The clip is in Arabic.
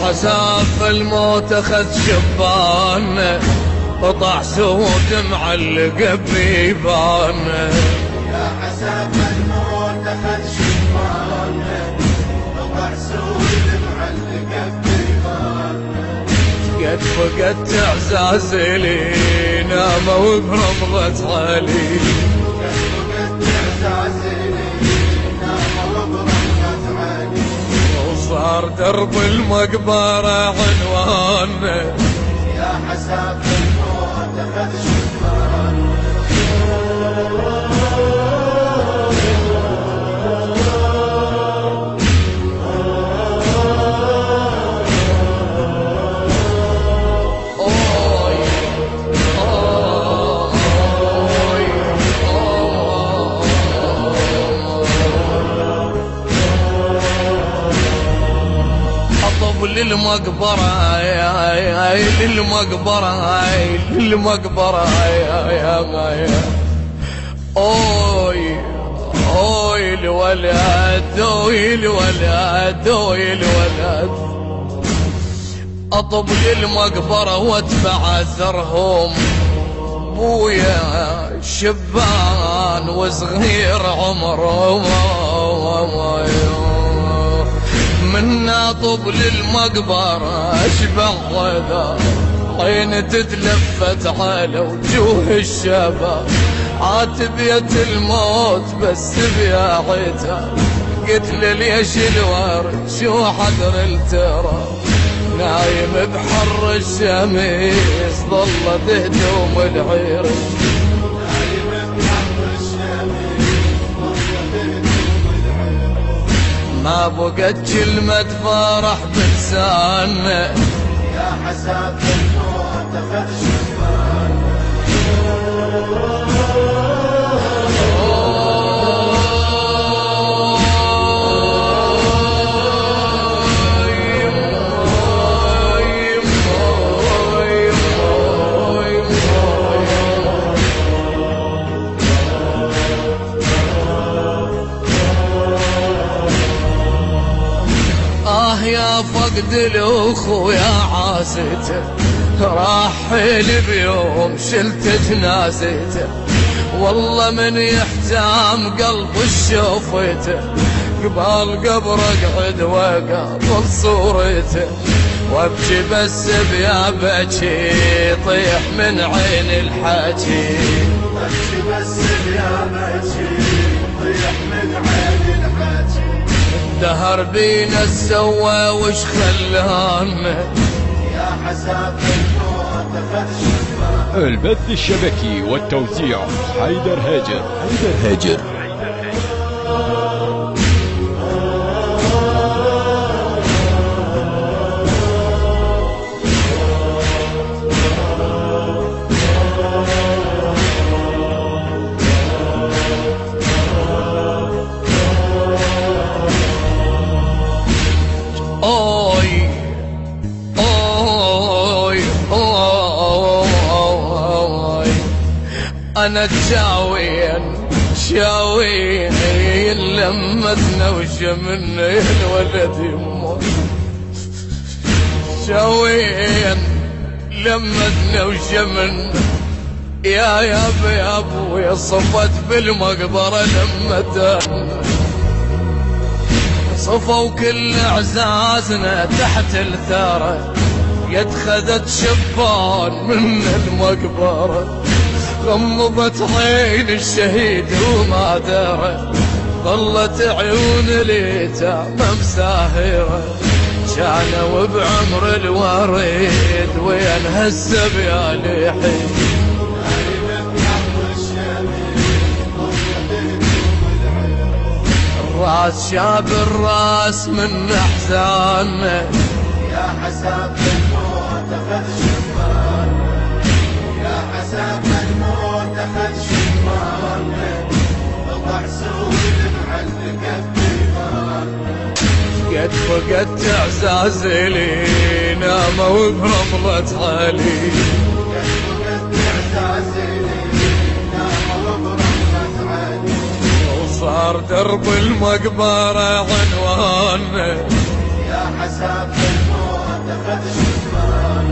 حساف الموت اخذ شبان، قطع سود معلق بيبان. يا حساف الموت اخذ شبان، قطع سود معلق بيبان. قد فقدت اعزازي لي ناموا برمضة علي، قد فقدت اعزازي لي ناموا برمضة علي. وصار درب المقبرة عنوان، يا حساف الموت اخذ شبان. للمقبرة للمقبرة للمقبرة اوي اوي الولد اوي الولد اوي الولد. اطب للمقبرة واتبع اثرهم، بويا شبان وصغير عمرهم. من اطب للمقبرة اشبع غدا، عين تتلفت على وجوه الشباب. عاتبية الموت بس بيا عتاب، قلت له ليش الورد شو حضر الترى. نايم بحر الشمس ظلت هدوم العير، ما بقت كلمة فرح بلساننا. يا حساف الموت اخذ شبان. يا فقد الاخو يا عاسته، راحل بيوم شلت جنازته. والله من يحتام قلب الشوفته، قبال قبر اقعد وقابل صورته. وابكي بس بيا بكي طيح من عين الحكي، ابكي بس بيا بكي طيح من عين الحكي. دهر بينا السوا وش خلانا. يا حساف الموت اخذ شبان. البث الشبكي والتوزيع حيدر هاجر. حيدر هاجر. اوي اوي اوي انا شاوين لمتنا وشمنا الولد يموت. شاوين لمتنا وشمنا يا ابويا صفت بالمقبرة لمتنا. صفوا كل اعزازنا تحت الثرى، يد خذت شبان من المقبرة. غمضت عين الشهيد وما درى، ظلت عيون اليتامى مساهرة. كانوا بعمر الوريد وين هسه بيا لحين. الراس شاب الراس من احزاننا. يا حساف الموت اخذ شبان. يا حساف الموت اخذ شبان، قطع سود معلق بيبان. قد فقدت اعزازي لي ناموا برمضة علي، قد فقدت اعزازي لي ناموا برمضة علي. وصار درب المقبرة عنوان. يا حساف الموت اتخذ شمال